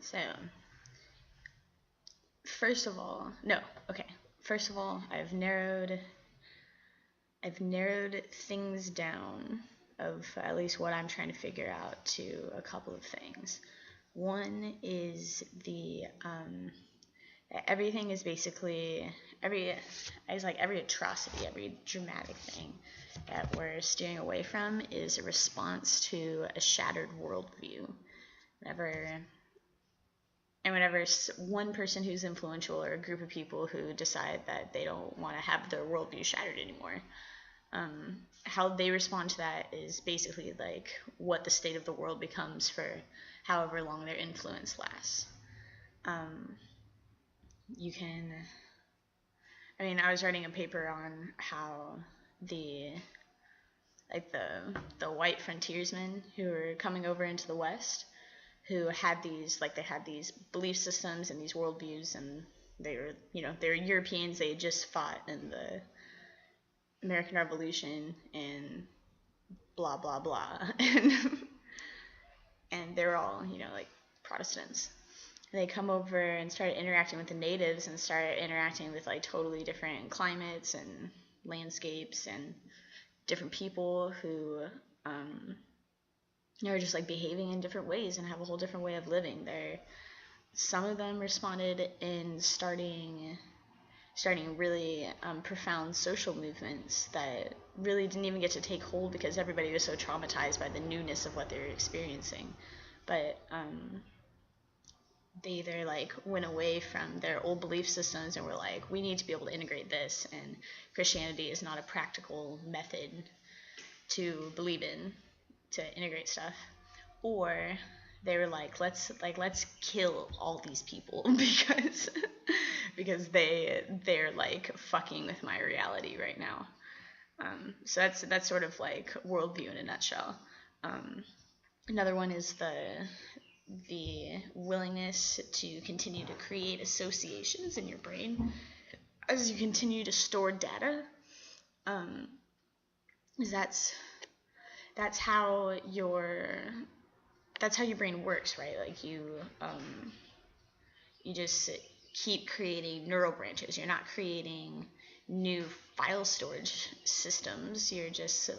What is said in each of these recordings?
So, first of all, no, okay. First of all, I've narrowed things down of at least what I'm trying to figure out to a couple of things. One is everything is basically every atrocity, every dramatic thing that we're steering away from is a response to a shattered worldview. Whenever one person who's influential or a group of people who decide that they don't want to have their worldview shattered anymore, how they respond to that is basically like what the state of the world becomes for however long their influence lasts. I was writing a paper on how the white frontiersmen who were coming over into the West, who had these belief systems and these worldviews, and they're Europeans. They had just fought in the American Revolution and blah blah blah, and they're all Protestants. They come over and started interacting with the natives and started interacting with totally different climates and landscapes and different people who are just behaving in different ways and have a whole different way of living. Some of them responded in starting really profound social movements that really didn't even get to take hold because everybody was so traumatized by the newness of what they were experiencing. But they either went away from their old belief systems and were like, we need to be able to integrate this, and Christianity is not a practical method to believe in to integrate stuff, or they were like, let's kill all these people because they're fucking with my reality right now. So that's sort of worldview in a nutshell. Another one is the willingness to continue to create associations in your brain as you continue to store data. That's how your brain works, right? You just keep creating neural branches. You're not creating new file storage systems. You're just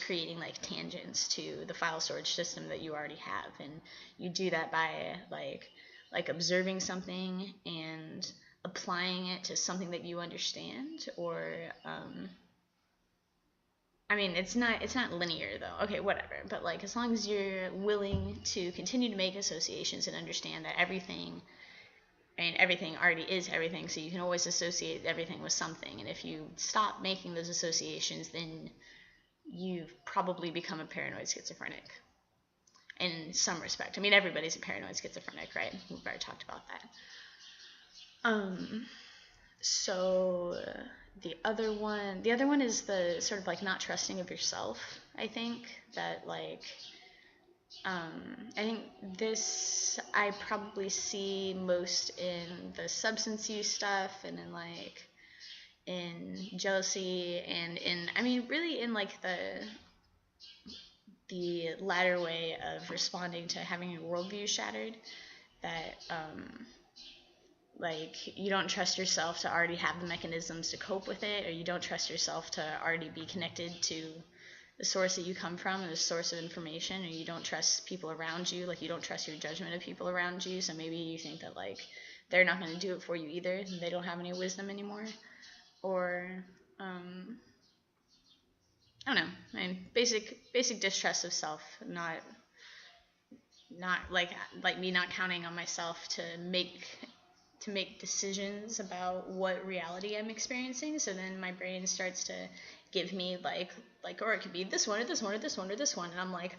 creating tangents to the file storage system that you already have, and you do that by observing something and applying it to something that you understand, or it's not linear though. Okay, whatever. But as long as you're willing to continue to make associations and understand that everything already is everything, so you can always associate everything with something. And if you stop making those associations, then you've probably become a paranoid schizophrenic in some respect. Everybody's a paranoid schizophrenic, right? We've already talked about that. So the other one is the sort of not trusting of yourself. I think that I think this I probably see most in the substance use stuff, and in jealousy, and really in the latter way of responding to having your worldview shattered, that you don't trust yourself to already have the mechanisms to cope with it, or you don't trust yourself to already be connected to the source that you come from and the source of information, or you don't trust people around you, you don't trust your judgment of people around you, so maybe you think that they're not going to do it for you either, and they don't have any wisdom anymore, or I don't know, basic distrust of self, not me not counting on myself to make decisions about what reality I'm experiencing. So then my brain starts to give me or it could be this one or this one or this one or this one, and I'm like,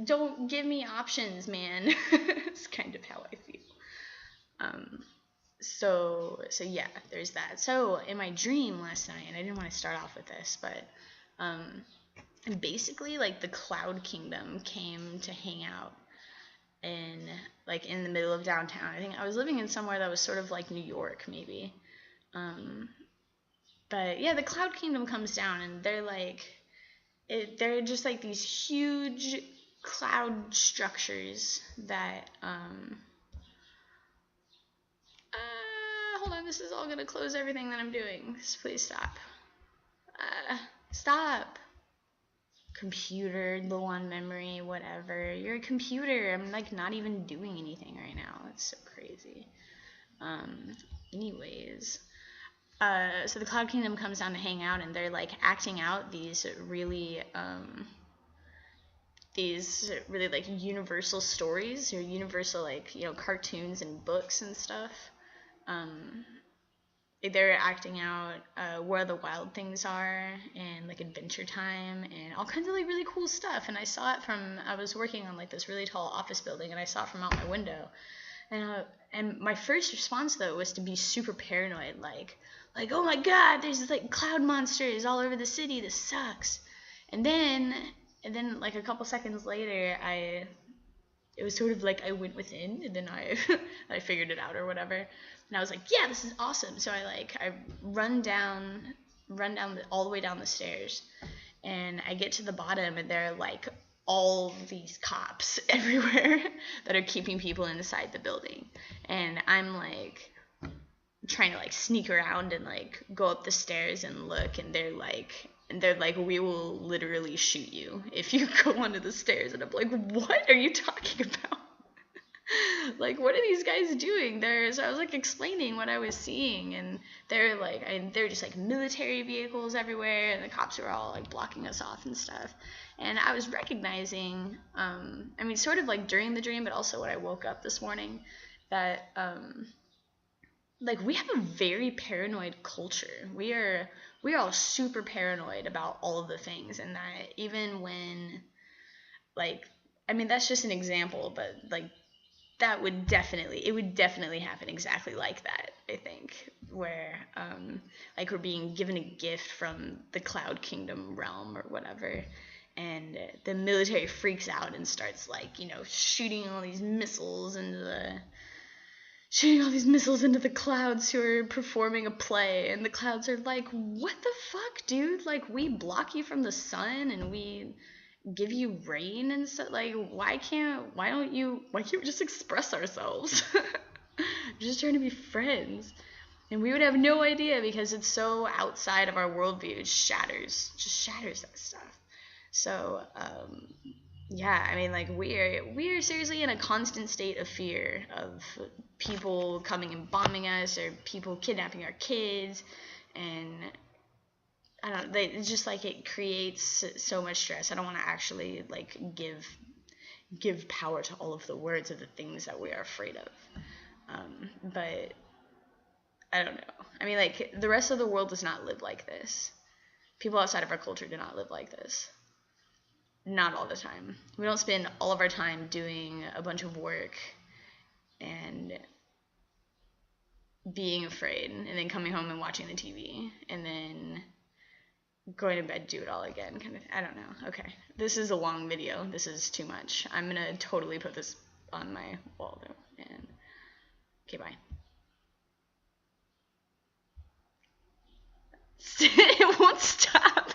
don't give me options, man. It's kind of how I feel. So yeah, there's that. So in my dream last night, and I didn't want to start off with this, but basically the Cloud Kingdom came to hang out in the middle of downtown. I think I was living in somewhere that was sort of like New York, maybe. But yeah, the Cloud Kingdom comes down, and they're just these huge cloud structures that hold on, this is all gonna close everything that I'm doing. So please stop. Stop. Computer, low on memory, whatever. You're a computer. I'm like not even doing anything right now. That's so crazy. Anyways, so the Cloud Kingdom comes down to hang out, and they're like acting out these really like universal stories, or universal, like, you know, cartoons and books and stuff. They're acting out Where the Wild Things Are, and like Adventure Time, and all kinds of like really cool stuff. And I saw it from, I was working on like this really tall office building, and I saw it from out my window. And my first response though was to be super paranoid, like oh my god, there's like cloud monsters all over the city. This sucks. And then like a couple seconds later, it was sort of like I went within, and then I figured it out or whatever, and I was like, yeah, this is awesome. So I run down all the way down the stairs, and I get to the bottom, and there are like all these cops everywhere that are keeping people inside the building, and I'm like trying to like sneak around and like go up the stairs and look, and they're like, we will literally shoot you if you go onto the stairs. And I'm like, what are you talking about? Like, what are these guys doing there? So I was like explaining what I was seeing, and they're like, they're just like military vehicles everywhere, and the cops are all like blocking us off and stuff. And I was recognizing, I mean, sort of like during the dream, but also when I woke up this morning, that like we have a very paranoid culture. We are all super paranoid about all of the things, and that even when, like, I mean, that's just an example, but like it would definitely happen exactly like that, I think, where like we're being given a gift from the Cloud Kingdom realm or whatever, and the military freaks out and starts, like, you know, shooting all these missiles into the clouds who are performing a play, and the clouds are like, what the fuck, dude? Like, we block you from the sun, and we give you rain and stuff. Like, why can't we just express ourselves? We're just trying to be friends. And we would have no idea, because it's so outside of our worldview. It just shatters that stuff. So yeah, I mean, like, we are seriously in a constant state of fear of people coming and bombing us, or people kidnapping our kids, and I don't know, it's just like it creates so much stress. I don't want to actually like give power to all of the words of the things that we are afraid of. But I don't know. I mean, like, the rest of the world does not live like this. People outside of our culture do not live like this. Not all the time. We don't spend all of our time doing a bunch of work and being afraid, and then coming home and watching the TV, and then going to bed, do it all again, kind of. I don't know. Okay, this is a long video. This is too much. I'm gonna totally put this on my wall though. And okay, bye. It won't stop.